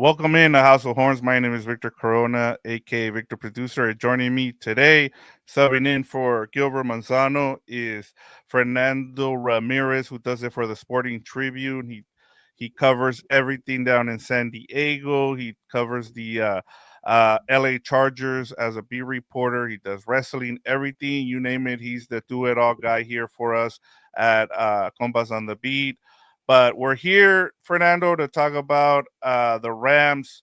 Welcome in the House of Horns. My name is Victor Corona, aka Victor Producer. Joining me today, subbing in for Gilbert Manzano, is Fernando Ramirez, who does it for the Sporting Tribune. He covers everything down in San Diego. He covers the LA Chargers as a beat reporter. He does wrestling, everything you name it. He's the do it all guy here for us at Compas on the Beat. But we're here, Fernando, to talk about the Rams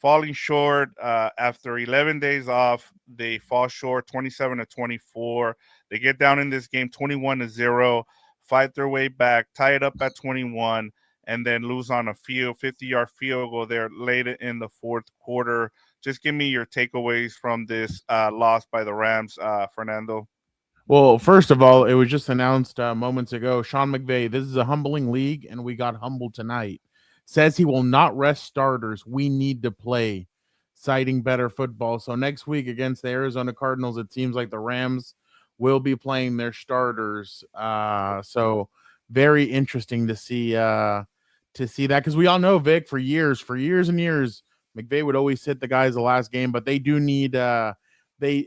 falling short after 11 days off. They fall short 27-24. They get down in this game 21-0, fight their way back, tie it up at 21, and then lose on a 50-yard field goal there late in the fourth quarter. Just give me your takeaways from this loss by the Rams, Fernando. Well, first of all, it was just announced moments ago. Sean McVay, this is a humbling league, and we got humbled tonight. Says he will not rest starters. We need to play, citing better football. So next week against the Arizona Cardinals, it seems like the Rams will be playing their starters. So very interesting to see that, because we all know, Vic, for years and years, McVay would always sit the guys the last game, but they do need they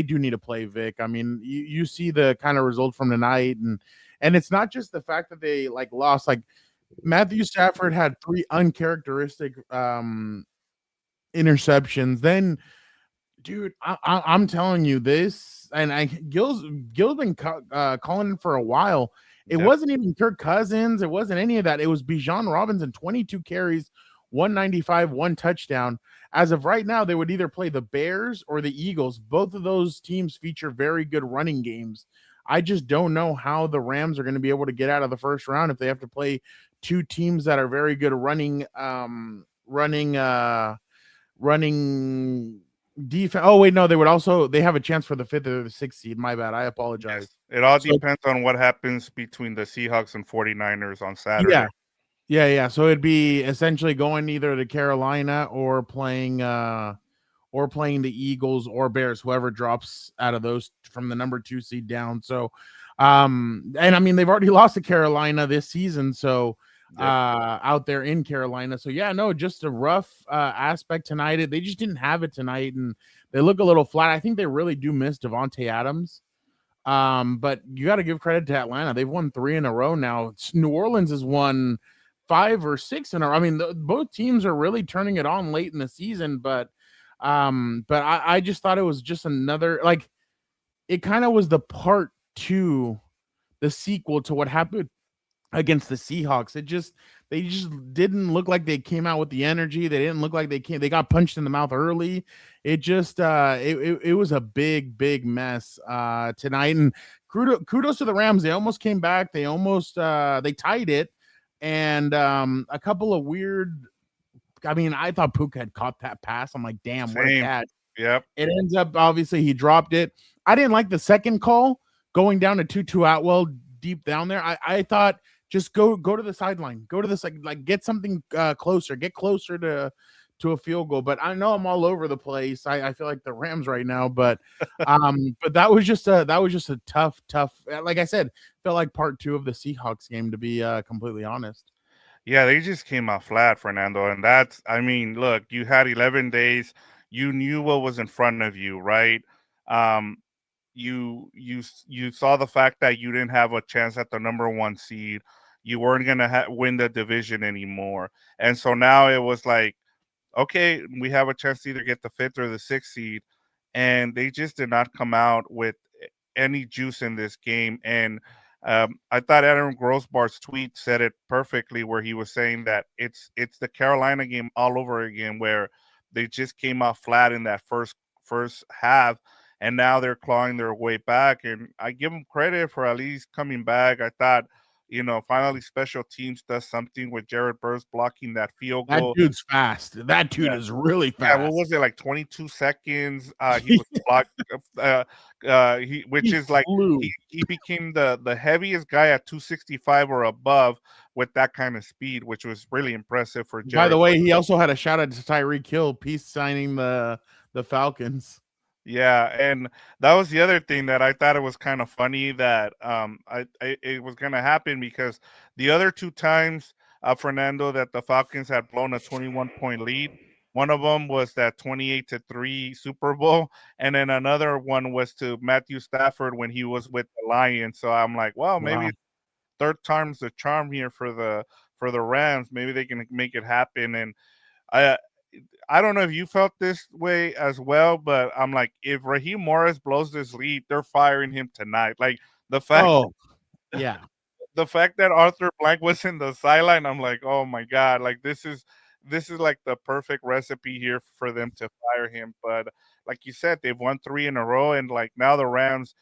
do need to play, Vic. I mean, you see the kind of result from tonight, and it's not just the fact that they lost. Like, Matthew Stafford had 3 uncharacteristic interceptions. Then, dude, I'm telling you this, and Gil's been calling it for a while. It wasn't even Kirk Cousins. It wasn't any of that. It was Bijan Robinson, 22 carries, 195, 1 touchdown. As of right now, they would either play the Bears or the Eagles. Both of those teams feature very good running games. I just don't know how the Rams are going to be able to get out of the first round if they have to play 2 teams that are very good running defense. Oh wait, no, they have a chance for the 5th or the 6th seed. My bad. I apologize. Yes. It all depends on what happens between the Seahawks and 49ers on Saturday. Yeah. So it'd be essentially going either to Carolina or playing the Eagles or Bears, whoever drops out of those from the number 2 seed down. So, and I mean, they've already lost to Carolina this season. So, out there in Carolina. So yeah, no, just a rough aspect tonight. They just didn't have it tonight, and they look a little flat. I think they really do miss Devontae Adams. But you got to give credit to Atlanta. They've won 3 in a row now. New Orleans has won 5 or 6 in a row. I mean, both teams are really turning it on late in the season, but I just thought it was just another, it kind of was the part 2, the sequel to what happened against the Seahawks. They just didn't look like they came out with the energy. They didn't look like they got punched in the mouth early. It just it was a big mess tonight. And kudos to the Rams. They almost came back. They almost they tied it. And a couple of weird, I mean, I thought Puka had caught that pass. I'm like, damn, what a catch. Yep. It ends up, obviously, he dropped it. I didn't like the second call going down to Tutu Atwell deep down there. I thought, just go to the sideline, go to this, get something closer, get closer to a field goal. But I know I'm all over the place. I feel like the Rams right now, but that was just a tough. Like I said, felt like part 2 of the Seahawks game, to be completely honest. Yeah, they just came out flat, Fernando. And that's, I mean, look, you had 11 days. You knew what was in front of you, right? You saw the fact that you didn't have a chance at the number 1 seed. You weren't going to win the division anymore. And so now it was like, okay, we have a chance to either get the 5th or the 6th seed. And they just did not come out with any juice in this game. And I thought Adam Grossbart's tweet said it perfectly, where he was saying that it's the Carolina game all over again, where they just came out flat in that first half, and now they're clawing their way back. And I give them credit for at least coming back. I thought, finally special teams does something with Jared Burns blocking that field goal. That dude's fast. That dude is really fast. Yeah, what was it, like 22 seconds? He was blocked, he became the heaviest guy at 265 or above with that kind of speed, which was really impressive for Jared. By the way, he also had a shout out to Tyreek Hill, peace signing the Falcons. Yeah, and that was the other thing that I thought it was kind of funny that it was going to happen, because the other 2 times Fernando, that the Falcons had blown a 21-point lead. One of them was that 28-3 Super Bowl, and then another one was to Matthew Stafford when he was with the Lions. So I'm like, well, maybe Wow. third time's the charm here for the Rams. Maybe they can make it happen. And I I don't know if you felt this way as well, but I'm like, if Raheem Morris blows this lead, they're firing him tonight. Like the fact Oh, yeah. the fact that Arthur Blank was in the sideline, I'm like, oh my god, like this is like the perfect recipe here for them to fire him. But like you said, they've won 3 in a row, and like now the Rams,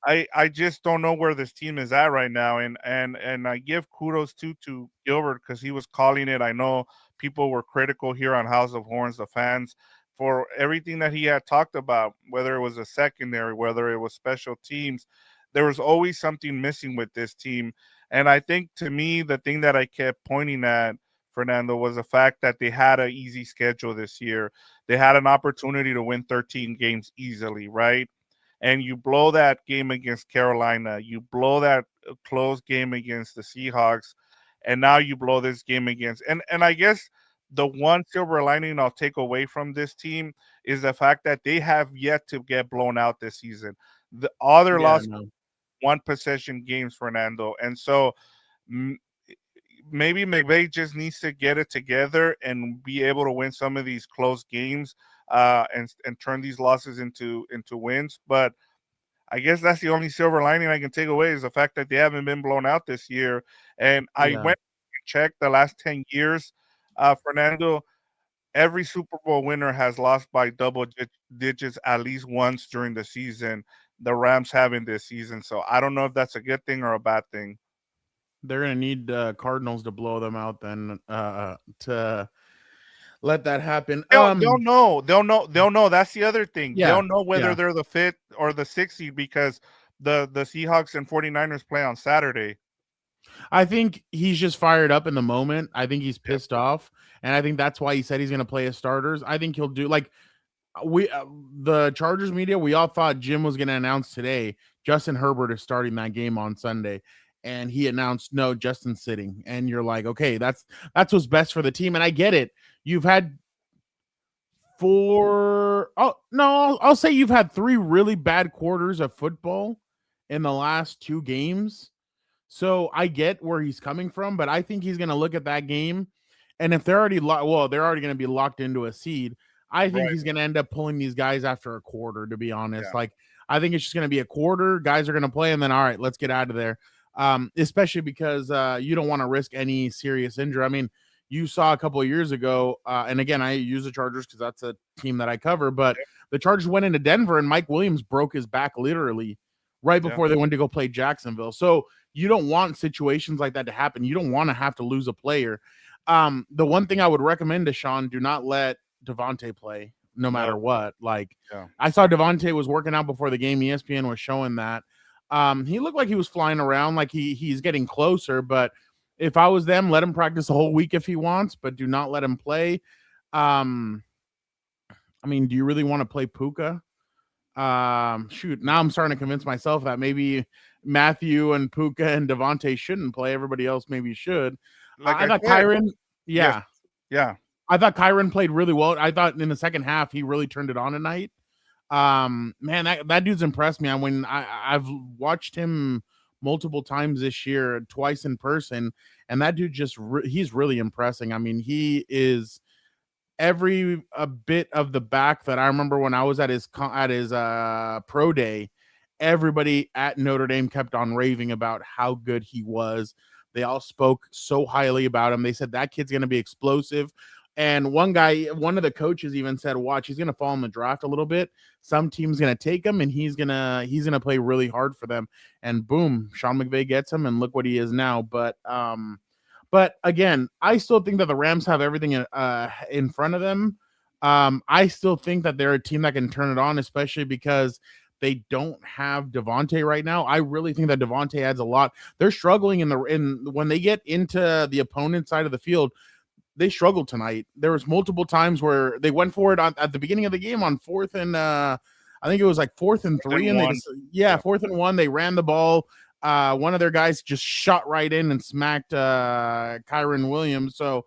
I just don't know where this team is at right now, and I give kudos to Gilbert because he was calling it. I know people were critical here on House of Horns, the fans, for everything that he had talked about, whether it was a secondary, whether it was special teams. There was always something missing with this team, and I think to me the thing that I kept pointing at, Fernando, was the fact that they had an easy schedule this year. They had an opportunity to win 13 games easily, right? And you blow that game against Carolina, you blow that close game against the Seahawks, and now you blow this game against and I guess the one silver lining I'll take away from this team is the fact that they have yet to get blown out this season. The other Yeah, lost no. one possession games, Fernando, and so m- maybe McVay just needs to get it together and be able to win some of these close games, and turn these losses into wins. But I guess that's the only silver lining I can take away is the fact that they haven't been blown out this year. And I Yeah. went and checked the last 10 years. Fernando, every Super Bowl winner has lost by double digits at least once during the season. The Rams haven't this season. So I don't know if that's a good thing or a bad thing. They're gonna need Cardinals to blow them out then to let that happen. They'll know. They'll know. They'll know. That's the other thing. Yeah, They'll know whether yeah. they're the fifth or the sixth seed because the Seahawks and 49ers play on Saturday. I think he's just fired up in the moment. I think he's Yep. pissed off, and I think that's why he said he's gonna play his starters. I think he'll do like we the Chargers media. We all thought Jim was gonna announce today Justin Herbert is starting that game on Sunday, and he announced no, Justin's sitting. And you're like, okay, that's what's best for the team, and I get it. You've had I'll say you've had 3 really bad quarters of football in the last 2 games. So I get where he's coming from, but I think he's going to look at that game, and if they're already they're already going to be locked into a seed. I think Right. he's going to end up pulling these guys after a quarter, to be honest. Yeah. Like, I think it's just going to be a quarter. Guys are going to play, and then all right, let's get out of there. Especially because you don't want to risk any serious injury. I mean, you saw a couple of years ago, and again, I use the Chargers because that's a team that I cover, but the Chargers went into Denver and Mike Williams broke his back literally right Yeah. before they went to go play Jacksonville. So you don't want situations like that to happen. You don't want to have to lose a player. The one thing I would recommend to Sean, do not let Devontae play no matter No. what. Like, Yeah. I saw Devontae was working out before the game. ESPN was showing that. He looked like he was flying around, like he's getting closer, but if I was them, let him practice a whole week if he wants, but do not let him play. I mean, do you really want to play Puka? Shoot, now I'm starting to convince myself that maybe Matthew and Puka and Devontae shouldn't play. Everybody else maybe should. Like I I thought said, Kyron, yes. yeah, Yeah. I thought Kyron played really well. I thought in the second half he really turned it on tonight. Man, that dude's impressed me. I've watched him multiple times this year, twice in person, and that dude he's really impressing. I mean, he is every a bit of the back that I remember when I was at his pro day. Everybody at Notre Dame kept on raving about how good he was. They all spoke so highly about him. They said that kid's going to be explosive. And one of the coaches even said, watch, he's going to fall in the draft a little bit. Some team's going to take him and he's going to play really hard for them. And boom, Sean McVay gets him and look what he is now. But again, I still think that the Rams have everything in front of them. I still think that they're a team that can turn it on, especially because they don't have Devontae right now. I really think that Devontae adds a lot. They're struggling when they get into the opponent's side of the field. They struggled tonight. There was multiple times where they went for it at the beginning of the game on fourth and I think it was like 4th and 3, and One. fourth and 1. They ran the ball. one of their guys just shot right in and smacked Kyron Williams. So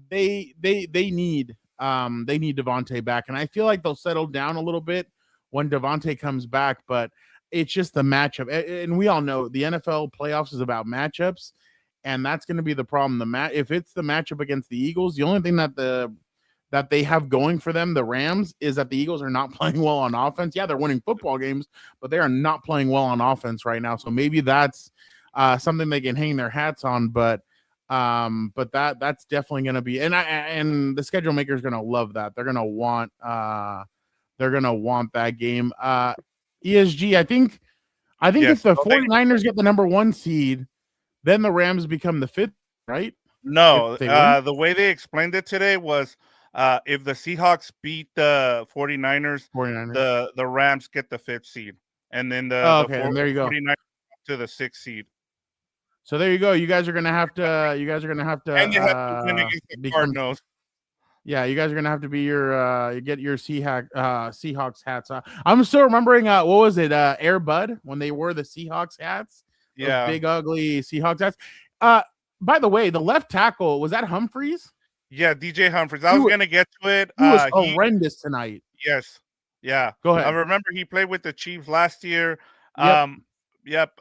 they need Devontae back, and I feel like they'll settle down a little bit when Devontae comes back. But it's just the matchup, and we all know the NFL playoffs is about matchups, and that's going to be the problem. If it's the matchup against the Eagles, the only thing that they have going for them, the Rams, is that the Eagles are not playing well on offense. Yeah, they're winning football games, but they are not playing well on offense right now. So maybe that's something they can hang their hats on. But that's definitely going to be, and the schedule maker is going to love that. They're going to want that game. ESG, I think yes. If the 49ers get the number 1 seed, then the Rams become the 5th, right? No, the way they explained it today was if the Seahawks beat the 49ers, the Rams get the 5th seed, and then the 49ers to the 6th seed. So there you go. You guys are gonna have to. And you have to win against the Cardinals. Yeah, you guys are gonna have to be get your Seahawks hats. I'm still remembering what was it, Air Bud, when they wore the Seahawks hats? Yeah, big ugly Seahawks hats. By the way, the left tackle, was that Humphreys? Yeah, DJ Humphreys. I was gonna get to it. He was horrendous tonight. Yes. Yeah. Go ahead. I remember he played with the Chiefs last year. Yep.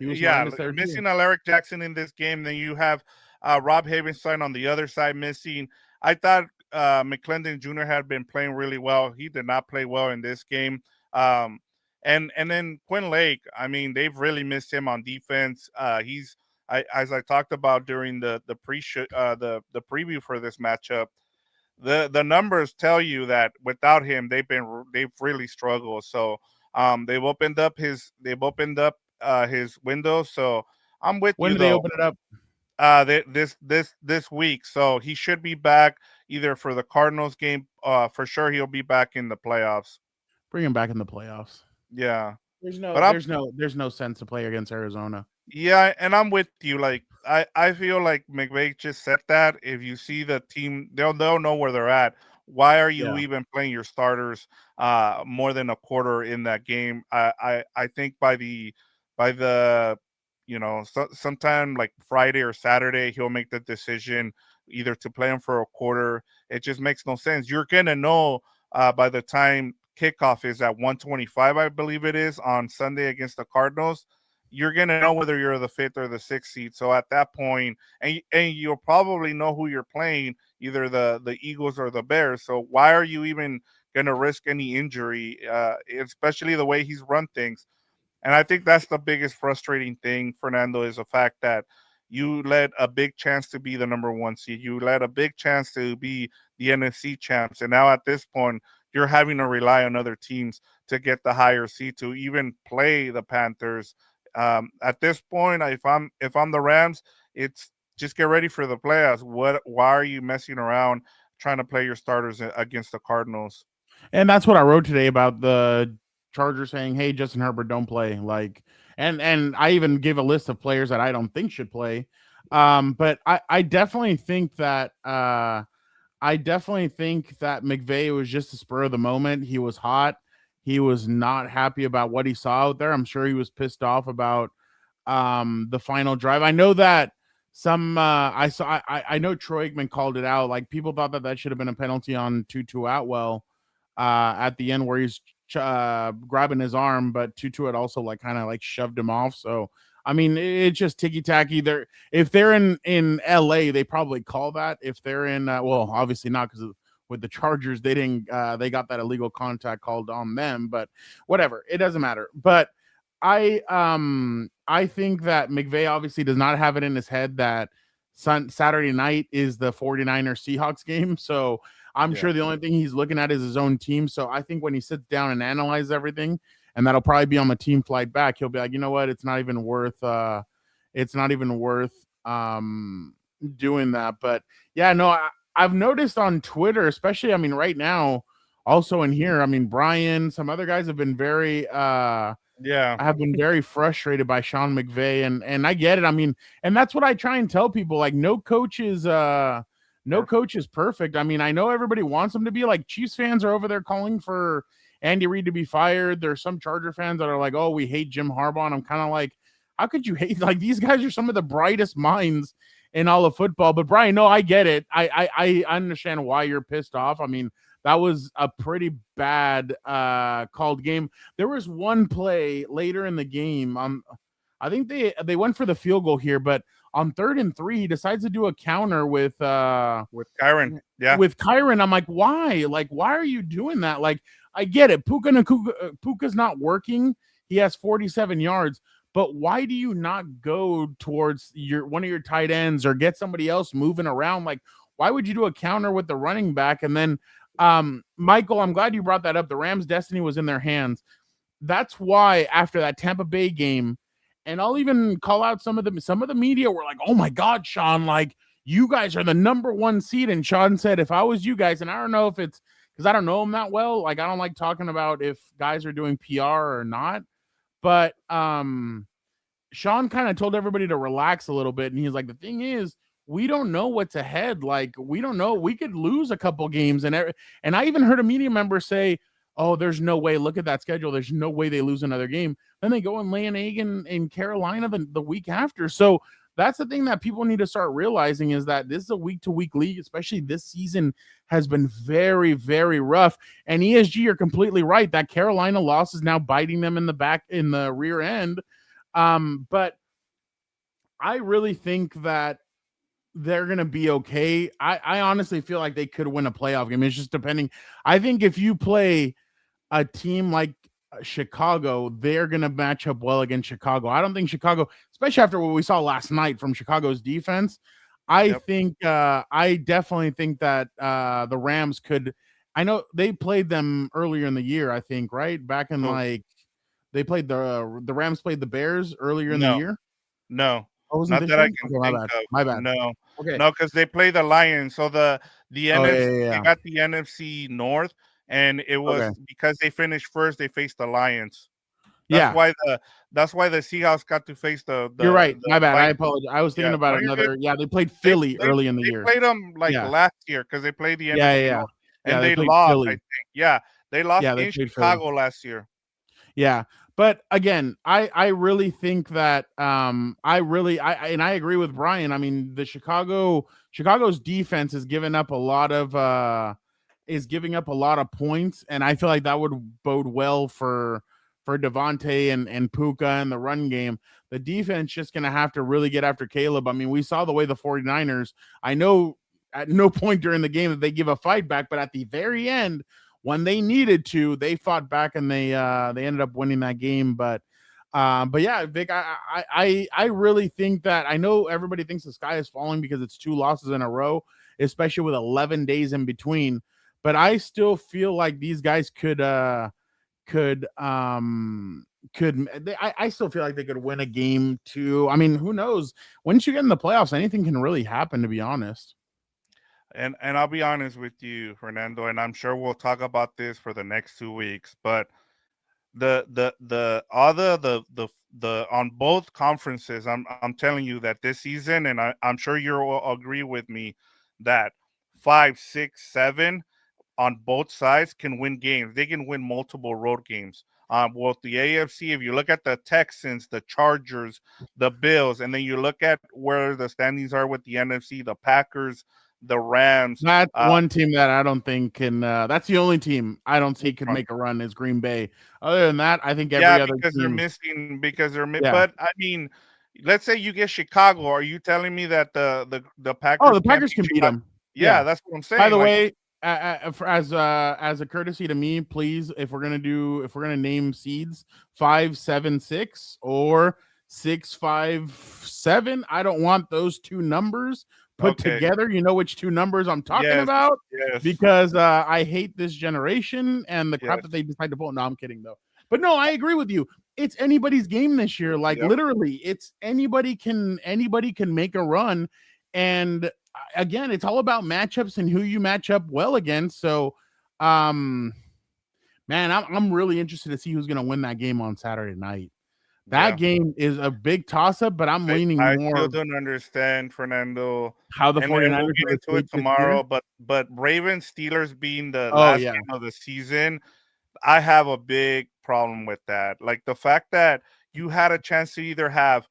Missing Alaric Jackson in this game. Then you have Rob Havenstein on the other side missing. I thought McClendon Jr. had been playing really well. He did not play well in this game. And then Quinn Lake. I mean, they've really missed him on defense. As I talked about during the preview for this matchup, the numbers tell you that without him, they've really struggled. So they've opened up his window. So I'm with you. When do they open it up? This week. So he should be back either for the Cardinals game. For sure, he'll be back in the playoffs. Bring him back in the playoffs. Yeah. There's no sense to play against Arizona. Yeah, and I'm with you. Like I feel like McVay just said that if you see the team, they'll know where they're at. Why are you even playing your starters more than a quarter in that game? I think by the sometime like Friday or Saturday, he'll make the decision either to play him for a quarter. It just makes no sense. You're gonna know by the time kickoff is at 1:25, I believe it is, on Sunday against the Cardinals. You're gonna know whether you're the 5th or the 6th seed. So at that point, and you'll probably know who you're playing, either the Eagles or the Bears. So why are you even gonna risk any injury, especially the way he's run things? And I think that's the biggest frustrating thing, Fernando, is the fact that you let a big chance to be the number 1 seed. You let a big chance to be the NFC champs. And now at this point, you're having to rely on other teams to get the higher seed to even play the Panthers. At this point, if I'm the Rams, it's just get ready for the playoffs. Why are you messing around trying to play your starters against the Cardinals? And that's what I wrote today about the Chargers saying, "Hey, Justin Herbert, don't play." Like, and I even gave a list of players that I don't think should play. But I definitely think that McVay was just a spur of the moment. He was hot. He was not happy about what he saw out there. I'm sure he was pissed off about the final drive. I know that I know Troy Aikman called it out. Like, people thought that should have been a penalty on Tutu Atwell at the end where he's grabbing his arm, but Tutu had also kind of shoved him off. So I mean, it's just ticky-tacky. If they're in LA, they probably call that. If they're in well, obviously not, because with the Chargers, they didn't they got that illegal contact called on them, but whatever, it doesn't matter. But I think that McVay obviously does not have it in his head that Saturday night is the 49ers Seahawks game. So I'm sure the only thing he's looking at is his own team. So I think when he sits down and analyzes everything, and that'll probably be on the team flight back, he'll be like, you know what, it's not even worth doing that. But yeah, no, I've noticed on Twitter, especially, I mean, right now, also in here, I mean, Brian, some other guys have been very frustrated by Sean McVay, and I get it. I mean, and that's what I try and tell people, like, no coach is perfect. I mean, I know everybody wants him to be. Like, Chiefs fans are over there calling for Andy Reid to be fired. There's some Charger fans that are like, oh, we hate Jim Harbaugh. And I'm kind of like, how could you hate? Like, these guys are some of the brightest minds in all of football. But Brian, no, I get it. I understand why you're pissed off. I mean, that was a pretty bad called game. There was one play later in the game. I think they went for the field goal here, but on 3rd and 3, he decides to do a counter with Kyren. Yeah. With Kyren. I'm like, why? Like, why are you doing that? Like, I get it. Puka's not working. He has 47 yards. But why do you not go towards one of your tight ends or get somebody else moving around? Like, why would you do a counter with the running back? And then, Michael, I'm glad you brought that up. The Rams' destiny was in their hands. That's why after that Tampa Bay game, and I'll even call out some of the media were like, "Oh my God, Sean, like, you guys are the number 1 seed." And Sean said, "If I was you guys," and I don't know if it's because I don't know him that well. Like, I don't like talking about if guys are doing PR or not. But Sean kind of told everybody to relax a little bit, and he's like, the thing is, we don't know what's ahead. Like, we don't know. We could lose a couple games, and I even heard a media member say, "Oh, there's no way. Look at that schedule. There's no way they lose another game." Then they go and lay an egg in Carolina the week after. So that's the thing that people need to start realizing, is that this is a week-to-week league, especially this season has been very, very rough. And ESG, you're completely right. That Carolina loss is now biting them in the rear end. But I really think that they're going to be okay. I honestly feel like they could win a playoff game. It's just depending. I think if you play a team like Chicago, they're going to match up well against Chicago. I don't think Chicago, especially after what we saw last night from Chicago's defense, I definitely think that the Rams could. I know they played them earlier in the year, I think, right? Back in they played the Rams played the Bears earlier in the year. No. Not that I can think of. My bad. No. Okay. No, because they play the Lions. So the NFC, they got the NFC North, and it was because they finished first, they faced the Lions. That's why the Seahawks got to face the You're right. The my bad. Lions. I apologize. I was thinking about another. Yeah, they played Philly early in the year. They played them last year because they played the NFC North, and they lost, Philly. I think. Yeah, they lost in Chicago last year. Yeah. But again, I really think that I agree with Brian. I mean, the Chicago's defense is giving up a lot of points, and I feel like that would bode well for Devontae and Puka and the run game. The defense just going to have to really get after Caleb. I mean, we saw the way the 49ers, I know at no point during the game that they give a fight back, but at the very end, when they needed to, they fought back, and they ended up winning that game. But yeah, Vic, I really think that, I know everybody thinks the sky is falling because it's 2 losses in a row, especially with 11 days in between. But I still feel like these guys I still feel like they could win a game too. I mean, who knows? Once you get in the playoffs, anything can really happen, to be honest. And I'll be honest with you, Fernando, and I'm sure we'll talk about this for the next 2 weeks, but the on both conferences, I'm telling you that this season, and I'm sure you'll agree with me, that 5, 6, 7 on both sides can win games. They can win multiple road games. Well, the AFC, if you look at the Texans, the Chargers, the Bills, and then you look at where the standings are with the NFC, the Packers, the Rams. That's one team that I don't think can. That's the only team I don't see could make a run is Green Bay. Other than that, I think every other because team, they're missing. But I mean, let's say you get Chicago. Are you telling me that the Packers? Oh, the Packers can beat them. Yeah, that's what I'm saying. By the way, as a courtesy to me, please, if we're gonna name seeds 5, 7, 6 or 6, 5, 7, I don't want those 2 numbers put together. You know which 2 numbers I'm talking about? Yes. Because I hate this generation and the crap that they decide to pull. No, I'm kidding though. But no, I agree with you. It's anybody's game this year. Like literally, it's anybody can make a run. And again, it's all about matchups and who you match up well against. So, man, I'm really interested to see who's going to win that game on Saturday night. That game is a big toss-up, but I'm leaning more. I still don't understand, Fernando, how the 49ers we'll get into it tomorrow. But Ravens Steelers being the last game of the season, I have a big problem with that. Like the fact that you had a chance to either have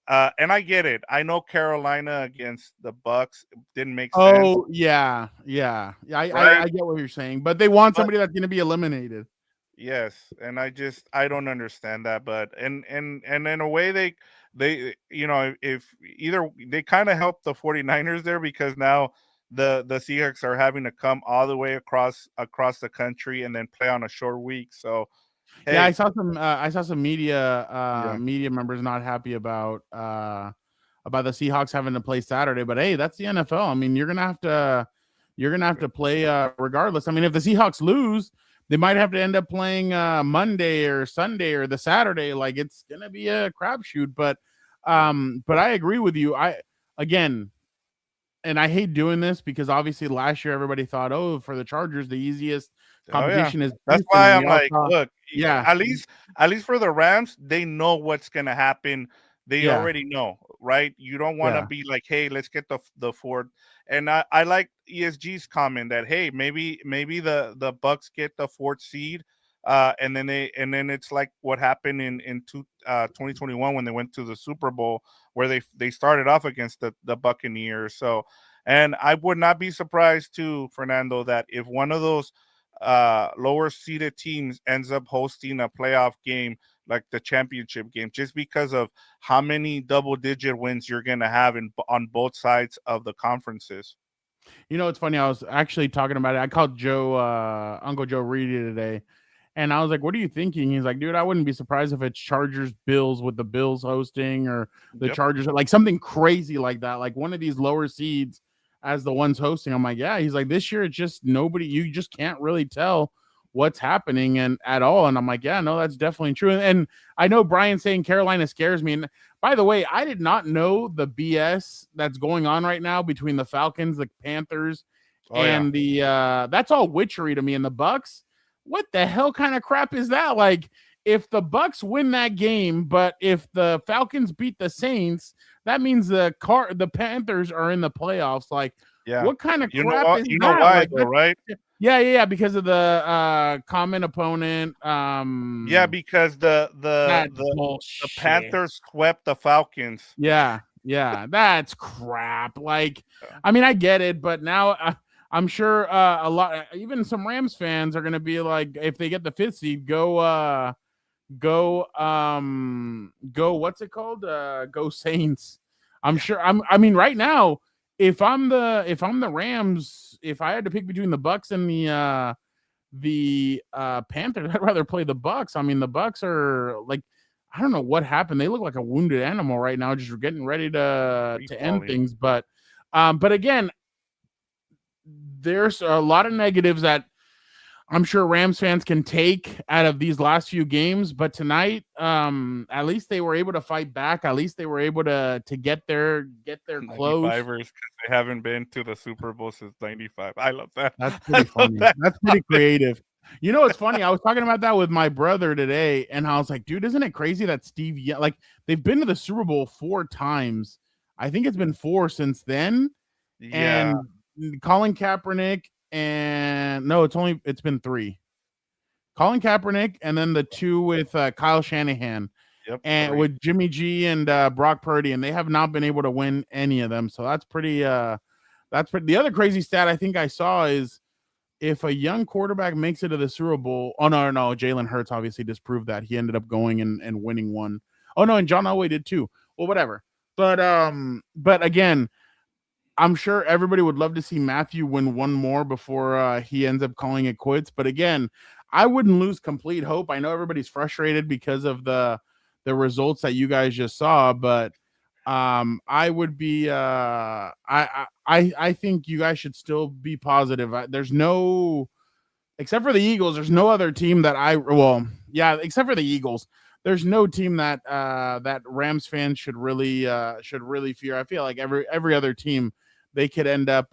and I get it. I know Carolina against the Bucks didn't make sense, Oh yeah. I right? get what you're saying, but they want But somebody that's going to be eliminated. yes, and I don't understand that, but and in a way they if either they kind of helped the 49ers there because now the Seahawks are having to come all the way across the country and then play on a short week. So Yeah, hey, I saw some yeah, media members not happy about the Seahawks having to play Saturday, but hey, that's the NFL. I mean, you're gonna have to play regardless. I mean, if the Seahawks lose, they might have to end up playing Monday or Sunday or the Saturday. Like it's gonna be a crapshoot. yeah. But I agree with you. Again, and I hate doing this because obviously last year everybody thought, oh, for the Chargers, the easiest Oh yeah. competition is That's Houston, why and I'm we all like, saw, look, yeah, at least for the Rams, they know what's gonna happen. They yeah, already know, right? You don't want to yeah. be like, hey, let's get the fourth. And I like ESG's comment that hey, maybe the Bucks get the fourth seed, and then it's like what happened in 2021 when they went to the Super Bowl where they started off against the Buccaneers. So, and I would not be surprised too, Fernando, that if one of those lower seeded teams ends up hosting a playoff game like the championship game, just because of how many double digit wins you're going to have on both sides of the conferences. You know, it's funny. I was actually talking about it. I called Joe, Uncle Joe Reedy today, and I was like, "What are you thinking?" He's like, "Dude, I wouldn't be surprised if it's Chargers Bills with the Bills hosting, or the Yep. Chargers, like something crazy like that, like one of these lower seeds as the ones hosting." I'm like, "Yeah." He's like, "This year, it's just nobody. You just can't really tell what's happening and at all." And I'm like, "Yeah, no, that's definitely true." And I know Brian saying Carolina scares me. And by the way, I did not know the BS that's going on right now between the Falcons, the Panthers, Oh yeah. and the that's all witchery to me. And the Bucks, what the hell kind of crap is that? Like, if the Bucks win that game, but if the Falcons beat the Saints, that means the Panthers are in the playoffs. Like, Yeah. what kind of You know crap what? is You know that? why Like, though, right? yeah, because of the common opponent. Yeah, because That's the bullshit. Panthers swept the Falcons. Yeah, that's crap. Like, I mean, I get it, but now I'm sure a lot, even some Rams fans are gonna be like, if they get the fifth seed, go, what's it called? Go Saints. I'm Yeah. sure. I mean, right now, if I'm the Rams, if I had to pick between the Bucks and the Panthers, I'd rather play the Bucks. I mean, the Bucks are like, I don't know what happened. They look like a wounded animal right now, just getting ready Free to end falling. things. But again, there's a lot of negatives that I'm sure Rams fans can take out of these last few games. But tonight, at least they were able to fight back. At least they were able to get their close. 95ers because they haven't been to the Super Bowl since 95. I love that. That's I pretty love funny. that. That's pretty creative. You know, it's funny. I was talking about that with my brother today, and I was like, dude, isn't it crazy that like they've been to the Super Bowl 4 times? I think it's been 4 since then. Yeah. And Colin Kaepernick, and no, it's been 3. Colin Kaepernick, and then the 2 with Kyle Shanahan Yep. and 3. with Jimmy G and Brock Purdy, and they have not been able to win any of them. So that's pretty. That's pretty. The other crazy stat I think I saw is, if a young quarterback makes it to the Super Bowl, oh no, Jalen Hurts obviously disproved that. He ended up going and winning one. Oh no, and John Elway did too. Well, whatever. But again, I'm sure everybody would love to see Matthew win one more before he ends up calling it quits. But again, I wouldn't lose complete hope. I know everybody's frustrated because of the results that you guys just saw, but I would be I think you guys should still be positive. There's no, except for the Eagles, there's no other team that except for the Eagles, there's no team that Rams fans should really fear. I feel like every other team they could end up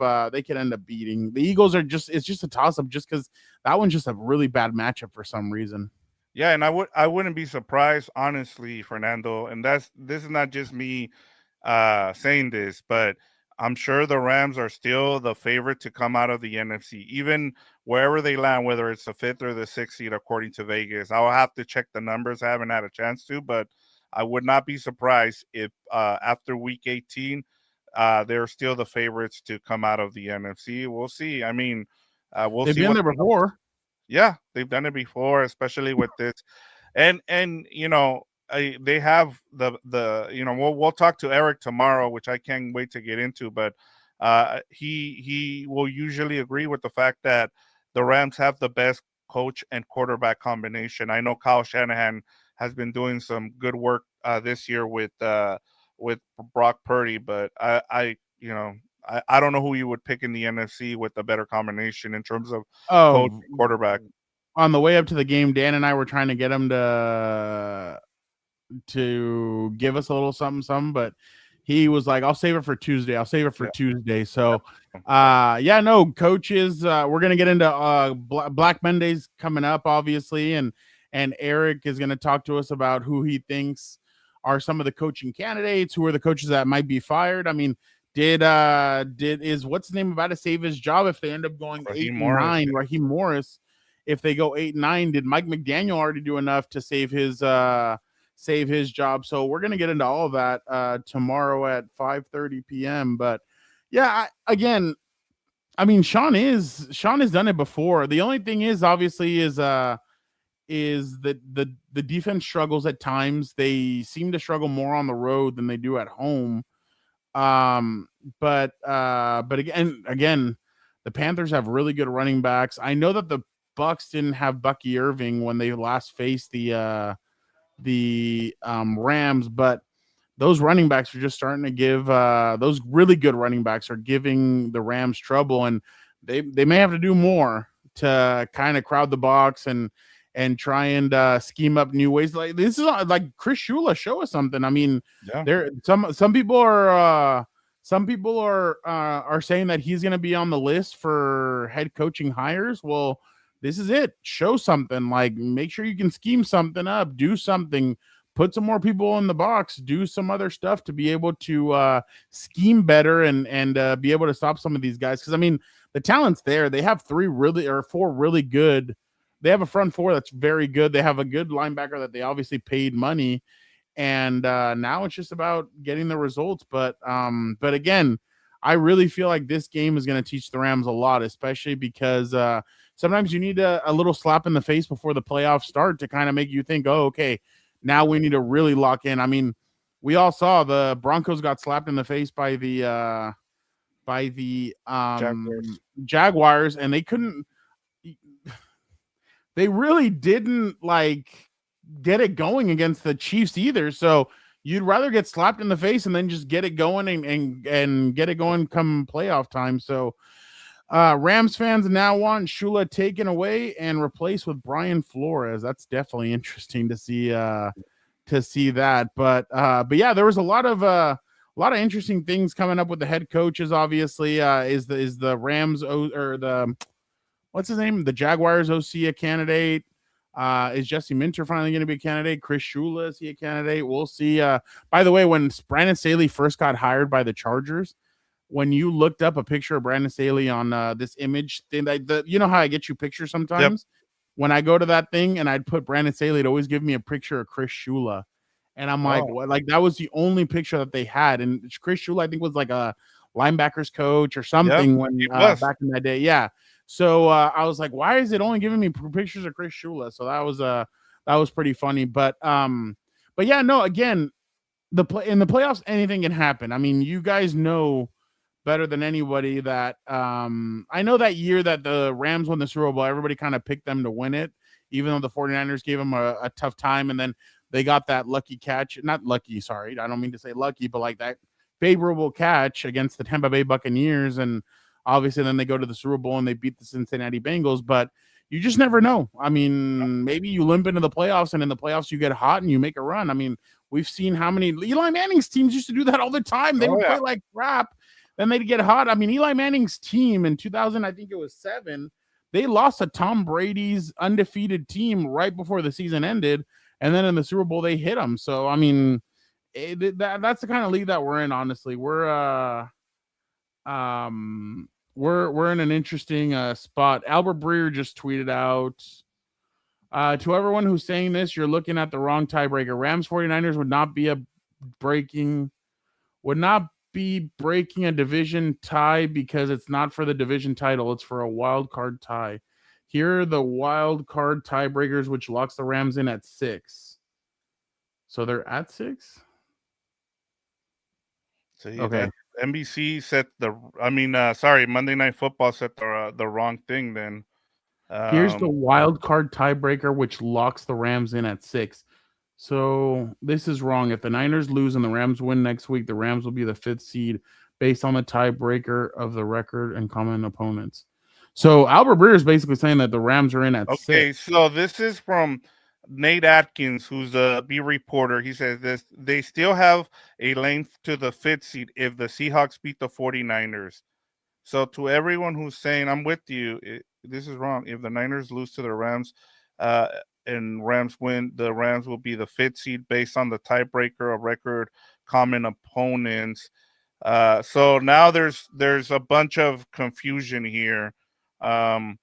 beating. The Eagles are just, it's just a toss up, just because that one's just a really bad matchup for some reason. Yeah, and I wouldn't be surprised, honestly, Fernando. And this is not just me saying this, but I'm sure the Rams are still the favorite to come out of the NFC, even wherever they land, whether it's the fifth or the sixth seed, according to Vegas. I'll have to check the numbers. I haven't had a chance to, but I would not be surprised if after week 18, they're still the favorites to come out of the NFC. We'll see. I mean, we'll They've see been what. there before. Yeah, they've done it before, especially with this, and they have the. We'll talk to Eric tomorrow, which I can't wait to get into, but he will usually agree with the fact that the Rams have the best coach and quarterback combination. I know Kyle Shanahan has been doing some good work this year with Brock Purdy, but I don't know who you would pick in the NFC with a better combination in terms of coach Oh, and quarterback. on the way up to the game, Dan and I were trying to get him to give us a little something, but he was like, I'll save it for Tuesday. I'll save it for Tuesday. So, no, coaches, we're going to get into Black Mondays coming up, obviously. And Eric is going to talk to us about who he thinks are some of the coaching candidates, who are the coaches that might be fired. I mean, is what's his name about to save his job if they end up going Raheem 8-9? Raheem Morris, if they go 8-9, did Mike McDaniel already do enough to save his job? So we're gonna get into all of that tomorrow at 5:30 p.m. But yeah, I mean, Sean has done it before. The only thing is, obviously, is that the defense struggles at times. They seem to struggle more on the road than they do at home. But again, the Panthers have really good running backs. I know that the Bucks didn't have Bucky Irving when they last faced the Rams, but those running backs are just starting to give those really good running backs are giving the Rams trouble, and they may have to do more to kind of crowd the box and try and scheme up new ways. Like this is like Chris Shula, show us something. I mean, there some people are saying that he's going to be on the list for head coaching hires. Well, this is it. Show something. Like, make sure you can scheme something up, do something, put some more people in the box, do some other stuff to be able to scheme better and be able to stop some of these guys. Because I mean, the talent's there. They have four really good. They have a front four that's very good. They have a good linebacker that they obviously paid money, and now it's just about getting the results. But again, I really feel like this game is going to teach the Rams a lot, especially because sometimes you need a little slap in the face before the playoffs start to kind of make you think, oh, okay, now we need to really lock in. I mean, we all saw the Broncos got slapped in the face by the Jaguars, and they really didn't like get it going against the Chiefs either. So you'd rather get slapped in the face and then just get it going and get it going come playoff time. So Rams fans now want Shula taken away and replaced with Brian Flores. That's definitely interesting to see that. But yeah, there was a lot of interesting things coming up with the head coaches. Obviously, is the Rams or the what's his name? The Jaguars OC a candidate? Is Jesse Minter finally going to be a candidate? Chris Shula, is he a candidate? We'll see. By the way, when Brandon Staley first got hired by the Chargers, when you looked up a picture of Brandon Staley on this image thing, you know how I get you pictures sometimes? Yep. When I go to that thing and I'd put Brandon Staley, it'd always give me a picture of Chris Shula. And I'm like, what? Like, that was the only picture that they had. And Chris Shula, I think, was like a linebackers coach or something when back in that day. Yeah. So I was like, why is it only giving me pictures of Chris Shula? So that was pretty funny. But yeah, no, again, in the playoffs, anything can happen. I mean, you guys know better than anybody that I know that year that the Rams won the Super Bowl, everybody kind of picked them to win it, even though the 49ers gave them a tough time. And then they got that lucky catch. Not lucky, sorry. I don't mean to say lucky, but like that favorable catch against the Tampa Bay Buccaneers. And obviously, then they go to the Super Bowl and they beat the Cincinnati Bengals. But you just never know. I mean, maybe you limp into the playoffs, and in the playoffs you get hot and you make a run. I mean, we've seen how many Eli Manning's teams used to do that all the time. They would play like crap, then they'd get hot. I mean, Eli Manning's team in 2000, I think it was 7, they lost to Tom Brady's undefeated team right before the season ended, and then in the Super Bowl they hit them. So I mean, that's the kind of league that we're in. Honestly, we're in an interesting spot. Albert Breer just tweeted out To everyone who's saying this, you're looking at the wrong tiebreaker. Rams 49ers would not be breaking a division tie because it's not for the division title. It's for a wild card tie. Here are the wild card tiebreakers, which locks the Rams in at 6. So they're at 6? So yeah, Okay. that NBC set Monday Night Football set the wrong thing then. Here's the wild card tiebreaker, which locks the Rams in at 6. So this is wrong. If the Niners lose and the Rams win next week, the Rams will be the 5th seed based on the tiebreaker of the record and common opponents. So Albert Breer is basically saying that the Rams are in at 6. Okay, so this is from Nate Atkins, who's a beat reporter. He says this: they still have a lane to the 5th seed if the Seahawks beat the 49ers. So to everyone who's saying I'm with you, this is wrong. If the Niners lose to the Rams, and Rams win, the Rams will be the 5th seed based on the tiebreaker of record common opponents. So now there's a bunch of confusion here. And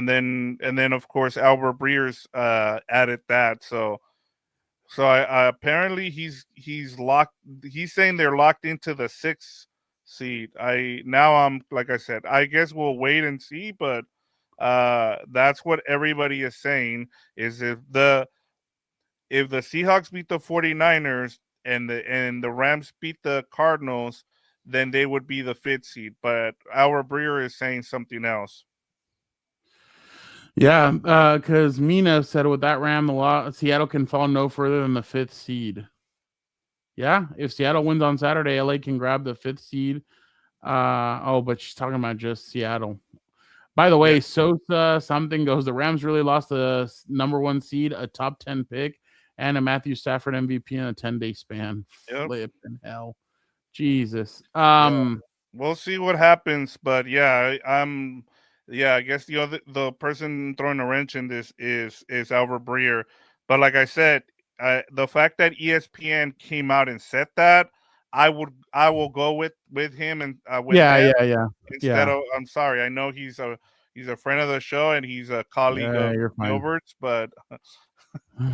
then of course Albert Breer's added that. So I apparently he's locked. He's saying they're locked into the 6th seed. I'm like I said, I guess we'll wait and see, but that's what everybody is saying is if the Seahawks beat the 49ers and the Rams beat the Cardinals, then they would be the 5th seed. But our Breer is saying something else. Yeah, because Mina said with that Ram, Seattle can fall no further than the 5th seed. Yeah, if Seattle wins on Saturday, LA can grab the 5th seed. But she's talking about just Seattle. By the way, Sosa something goes, the Rams really lost the number 1 seed, a top 10 pick, and a Matthew Stafford MVP in a 10-day span. Yep. Flipping hell. Jesus. We'll see what happens, but I guess the person throwing a wrench in this is Albert Breer. But like I said, the fact that ESPN came out and said that, I will go with him and with them instead of, I'm sorry, I know he's a friend of the show and he's a colleague of Gilbert's, but you're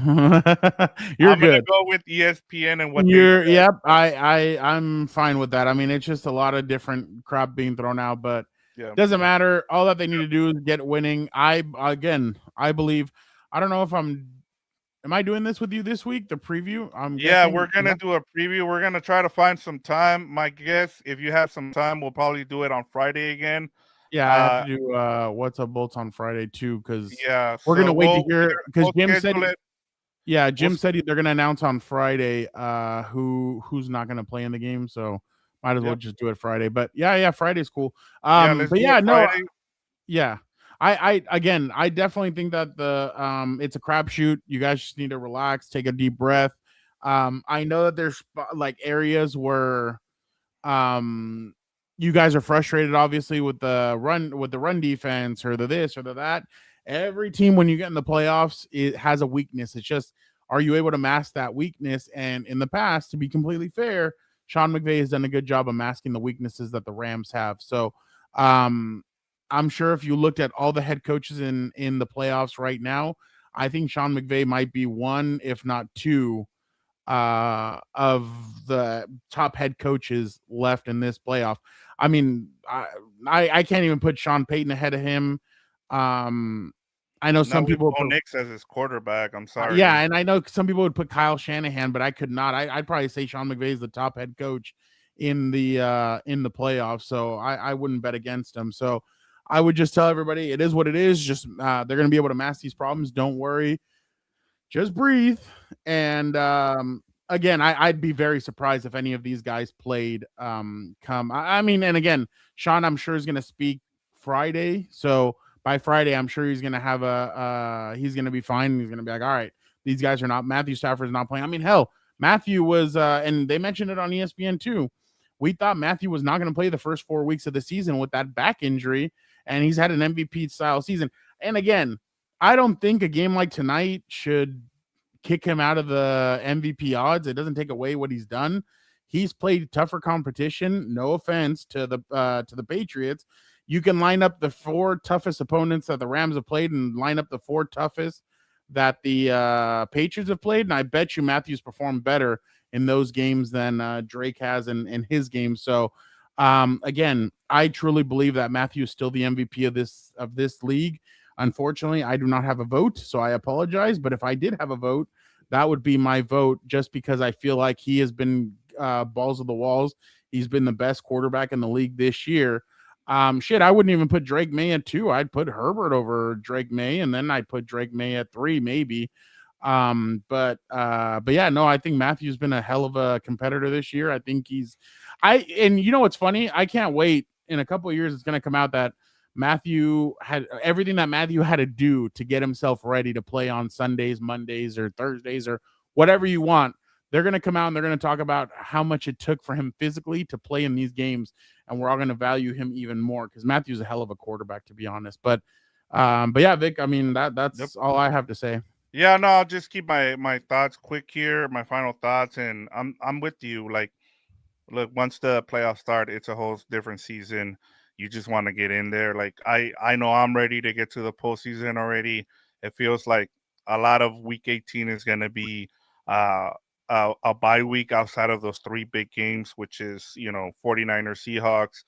I'm good. Gonna go with ESPN and what Yep. I'm fine with that. I mean, it's just a lot of different crap being thrown out, but doesn't matter. All that they need to do is get winning. I believe. I don't know if am I doing this with you this week? The preview? We're gonna do a preview. We're gonna try to find some time. My guess, if you have some time, we'll probably do it on Friday again. Yeah, I have to do What's Up Bolts on Friday too, because we're gonna wait to hear because Jim said Jim said they're gonna announce on Friday who's not gonna play in the game, so might as well just do it Friday. But Friday's cool. I definitely think that it's a crapshoot. You guys just need to relax, take a deep breath. I know that there's like areas where you guys are frustrated, obviously, with the run defense or the this or the that. Every team, when you get in the playoffs, it has a weakness. It's just, are you able to mask that weakness? And in the past, to be completely fair, Sean McVay has done a good job of masking the weaknesses that the Rams have. So I'm sure if you looked at all the head coaches in the playoffs right now, I think Sean McVay might be one, if not two, of the top head coaches left in this playoff. I mean, I can't even put Sean Payton ahead of him. I know some people put Nix as his quarterback. I'm sorry. Yeah, and I know some people would put Kyle Shanahan, but I could not. I'd probably say Sean McVay is the top head coach in the playoffs, so I wouldn't bet against him. So I would just tell everybody it is what it is. Just they're going to be able to mask these problems. Don't worry. Just breathe. And again, I'd be very surprised if any of these guys played and again, Sean, I'm sure is going to speak Friday. So by Friday, I'm sure he's going to have he's going to be fine. He's going to be like, all right, these guys are not, Matthew Stafford's not playing. I mean, hell, Matthew was, and they mentioned it on ESPN too. We thought Matthew was not going to play the first 4 weeks of the season with that back injury, and he's had an MVP style season. And again, I don't think a game like tonight should kick him out of the MVP odds. It doesn't take away what he's done. He's played tougher competition. No offense to the Patriots. You can line up the 4 toughest opponents that the Rams have played and line up the 4 toughest that the Patriots have played, and I bet you Matthews performed better in those games than Drake has in his games. So again, I truly believe that Matthew is still the MVP of this league. Unfortunately, I do not have a vote, so I apologize. But if I did have a vote, that would be my vote, just because I feel like he has been balls of the walls. He's been the best quarterback in the league this year. Shit, I wouldn't even put Drake May at 2. I'd put Herbert over Drake May, and then I'd put Drake May at 3, maybe. But yeah, no, I think Matthew's been a hell of a competitor this year. I think and you know what's funny? I can't wait. In a couple of years, it's going to come out that Matthew had everything that Matthew had to do to get himself ready to play on Sundays, Mondays, or Thursdays, or whatever you want. They're going to come out and they're going to talk about how much it took for him physically to play in these games, and we're all going to value him even more, because Matthew's a hell of a quarterback, to be honest. But yeah, Vic, I mean that's all I have to say. Yeah, no, I'll just keep my thoughts quick here, my final thoughts, and I'm with you. Like, look, once the playoffs start, it's a whole different season. You just want to get in there. Like, I know I'm ready to get to the postseason already. It feels like a lot of Week 18 is going to be uh, a bye week outside of those three big games, which is 49ers, Seahawks,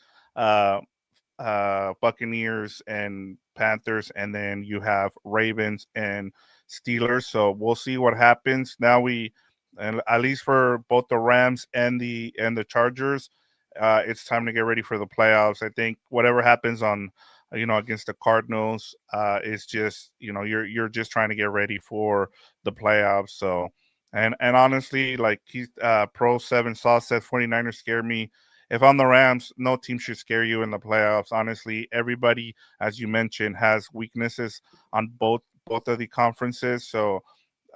uh, Buccaneers, and Panthers, and then you have Ravens and Steelers. So we'll see what happens. Now and at least for both the Rams and the Chargers, it's time to get ready for the playoffs. I think whatever happens on against the Cardinals is just you're just trying to get ready for the playoffs. So and honestly, like he's Pro 7 Sauce said 49ers scare me. If I'm the Rams, no team should scare you in the playoffs. Honestly, everybody, as you mentioned, has weaknesses on both of the conferences. So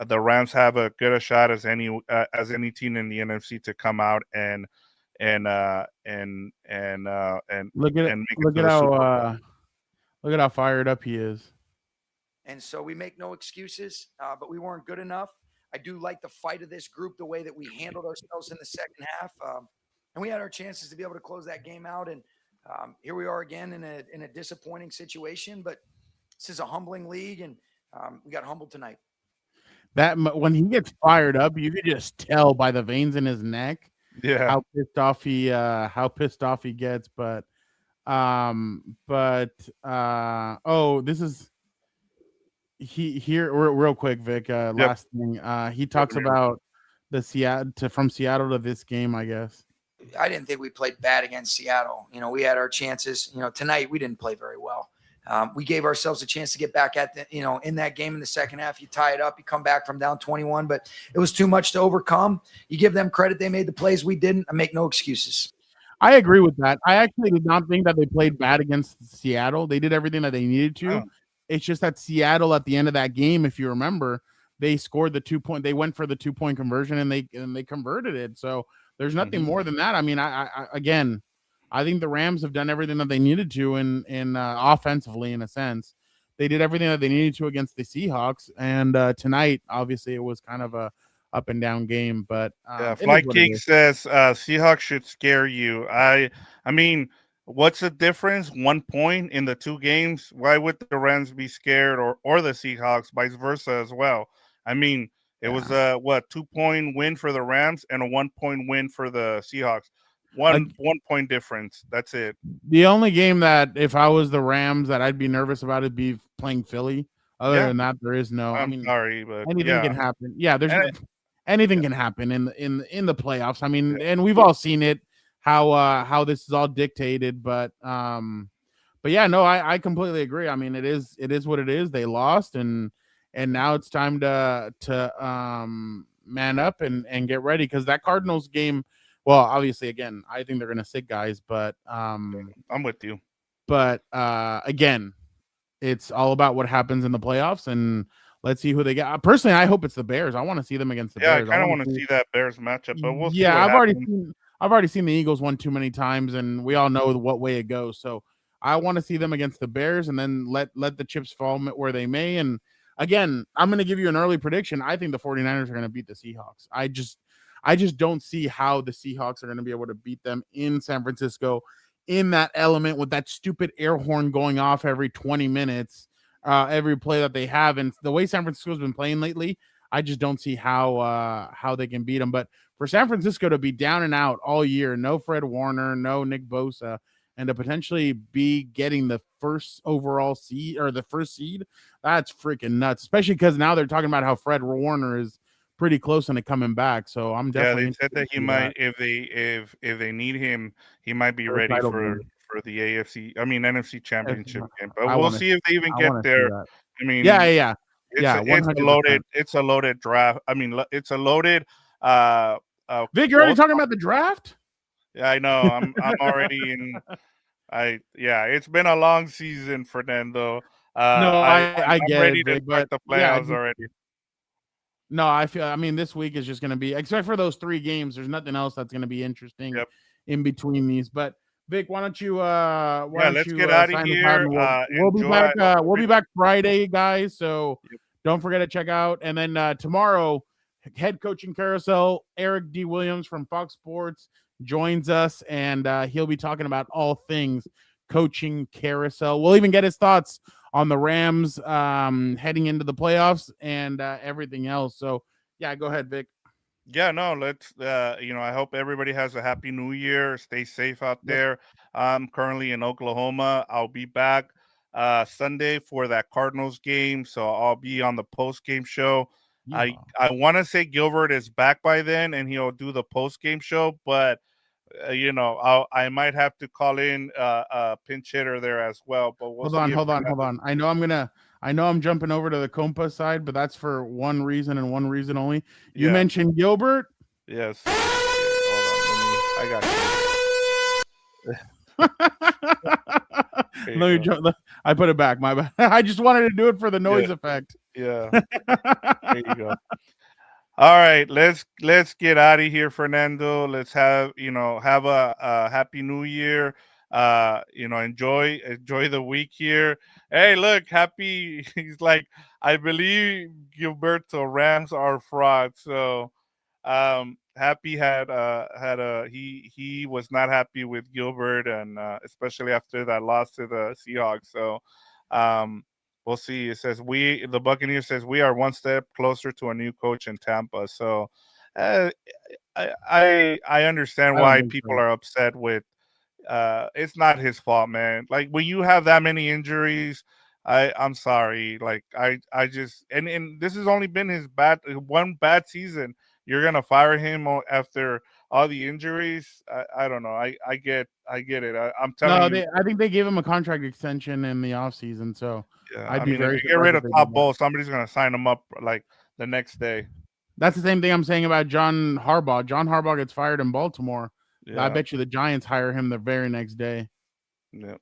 the Rams have a good a shot as any team in the NFC to come out and Look at make it to the Super Bowl. look at how fired up he is. And so we make no excuses, but we weren't good enough. I do like the fight of this group, the way that we handled ourselves in the second half. And we had our chances to be able to close that game out. And here we are again in a disappointing situation. But this is a humbling league, and we got humbled tonight. That when he gets fired up, you could just tell by the veins in his neck how pissed off he gets. But this is here real quick, Vic. Last thing, he talks about the from Seattle to this game, I guess. I didn't think we played bad against Seattle. We had our chances. Tonight we didn't play very well. We gave ourselves a chance to get back at in that game in the second half. You tie it up, you come back from down 21, but it was too much to overcome. You give them credit. They made the plays. We didn't. I make no excuses. I agree with that. I actually did not think that they played bad against Seattle. They did everything that they needed to. It's just that Seattle at the end of that game, if you remember, they scored the 2-point. They went for the 2-point conversion and they converted it. So there's nothing more than that. I mean, I think the Rams have done everything that they needed to in offensively, in a sense. They did everything that they needed to against the Seahawks, and tonight, obviously, it was kind of a up and down game. But Flight Geek says Seahawks should scare you. I mean, what's the difference? 1 point in the two games. Why would the Rams be scared, or the Seahawks, vice versa as well? I mean, it was a 2-point win for the Rams and a 1-point win for the Seahawks. One point difference. That's it. The only game that if I was the Rams that I'd be nervous about would be playing Philly. Other than that, there is no. I'm sorry, but anything can happen. Yeah, anything can happen in the playoffs. I mean, and we've all seen it how this is all dictated. But yeah, no, I completely agree. I mean, it is what it is. They lost, and now it's time to man up and get ready, because that Cardinals game. Well, obviously, again, I think they're going to sit guys, but I'm with you. But again, it's all about what happens in the playoffs, and let's see who they get. Personally, I hope it's the Bears. I want to see them against the Bears. I kind of want to see that Bears matchup, but we'll see. Yeah, I've already seen the Eagles win too many times, and we all know what way it goes. So I want to see them against the Bears, and then let the chips fall where they may. And again, I'm going to give you an early prediction. I think the 49ers are going to beat the Seahawks. I just don't see how the Seahawks are going to be able to beat them in San Francisco in that element with that stupid air horn going off every 20 minutes. every play that they have. And the way San Francisco's been playing lately, I just don't see how they can beat them. But for San Francisco to be down and out all year, no Fred Warner, no Nick Bosa, and to potentially be getting the first overall seed or the first seed, that's freaking nuts. Especially because now they're talking about how Fred Warner is pretty close on it coming back. So I'm definitely they said that he might if they need him, he might be ready for the NFC Championship game. But we'll see if they even get there. I mean, yeah. It's a loaded draft. I mean, it's a loaded. Vic, you're already talking about the draft? Yeah, I know. I'm already in. It's been a long season, Fernando. I get ready it, Vic, to start the playoffs already. No, I mean, this week is just going to be, except for those 3 games, there's nothing else that's going to be interesting in between these. But Vic, why don't you let's get out of here. We'll be back. We'll be back Friday, guys. So don't forget to check out. And then tomorrow, head coaching carousel, Eric D. Williams from Fox Sports joins us, and he'll be talking about all things coaching carousel. We'll even get his thoughts on the Rams heading into the playoffs and everything else. So go ahead, Vic. Yeah, no, let's I hope everybody has a happy new year. Stay safe out there. I'm currently in Oklahoma. I'll be back Sunday for that Cardinals game, so I'll be on the post-game show. I want to say Gilbert is back by then and he'll do the post-game show, but I might have to call in a pinch hitter there as well. But we'll hold on. I know I'm jumping over to the Compa side, but that's for one reason and one reason only. You mentioned Gilbert. Yes. Hold on. I got I put it back. My bad. I just wanted to do it for the noise effect. Yeah. There you go. All right, let's get out of here, Fernando. Let's have a happy new year. Enjoy the week here. Hey, look, happy. He's like, I believe Gilberto Rams are frauds. So, Happy he was not happy with Gilbert, and especially after that loss to the Seahawks. So, we'll see. It says the Buccaneers says we are one step closer to a new coach in Tampa. So, I understand why people are upset with. It's not his fault, man. Like when you have that many injuries, I'm sorry. Like I just and this has only been his one bad season. You're gonna fire him after all the injuries. I don't know. I get it. I'm telling you. I think they gave him a contract extension in the offseason. So yeah, if you get rid of Todd Bowles, somebody's gonna sign him up like the next day. That's the same thing I'm saying about John Harbaugh. John Harbaugh gets fired in Baltimore. Yeah. I bet you the Giants hire him the very next day. Yep.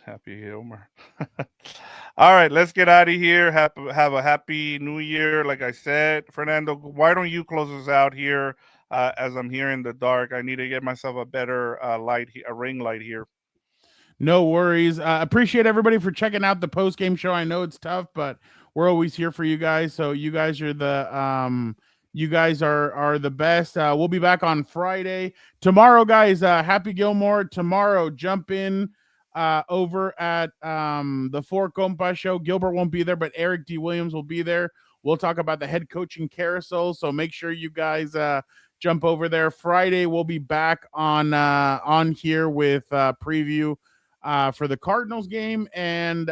Happy humor. All right, let's get out of here. Have a happy new year. Like I said, Fernando, why don't you close us out here as I'm here in the dark? I need to get myself a better a ring light here. No worries. Appreciate everybody for checking out the post-game show. I know it's tough, but we're always here for you guys. So you guys are the best. We'll be back on Friday. Tomorrow, guys, Happy Gilmore. Tomorrow, jump in over at the Four Compa show. Gilbert won't be there, but Eric D. Williams will be there. We'll talk about the head coaching carousel. So make sure you guys jump over there. Friday, we'll be back on here with preview for the Cardinals game. And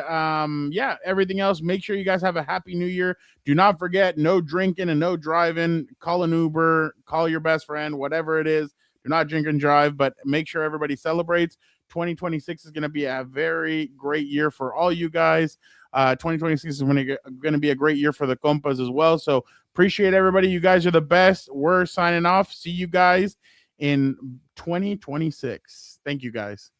everything else. Make sure you guys have a happy new year. Do not forget, no drinking and no driving. Call an Uber, call your best friend, whatever it is. Do not drink and drive, but make sure everybody celebrates. 2026 is going to be a very great year for all you guys. 2026 is going to be a great year for the compas as well. So appreciate everybody. You guys are the best. We're signing off. See you guys in 2026. Thank you, guys.